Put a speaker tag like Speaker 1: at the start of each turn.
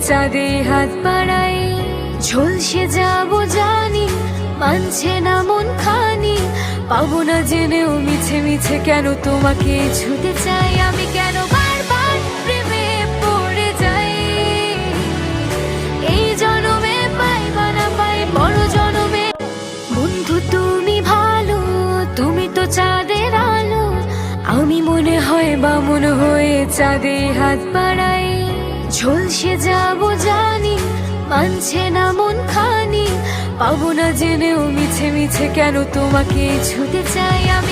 Speaker 1: চাঁদে হাত বাড়াই। ঝলসে যাব জানি, মানছে না মন খানি, পাবো না জেনেও মিছে মিছে কেন তোমাকে ছুতে চাই। আমি কেন বারবার প্রেমে পড়ে যাই, এই জনমে পাই বা না পাই বড় জনমে। বন্ধু তুমি ভালো, তুমি তো চাঁদের আলো, আমি মনে হয় বামন হয়ে চাঁদে হাত বাড়াই। ঝলসে যাব জানি, মানছে না মন খানি, পাবো না জেনেও মিছে মিছে কেন তোমাকে ছুতে চাই। আমি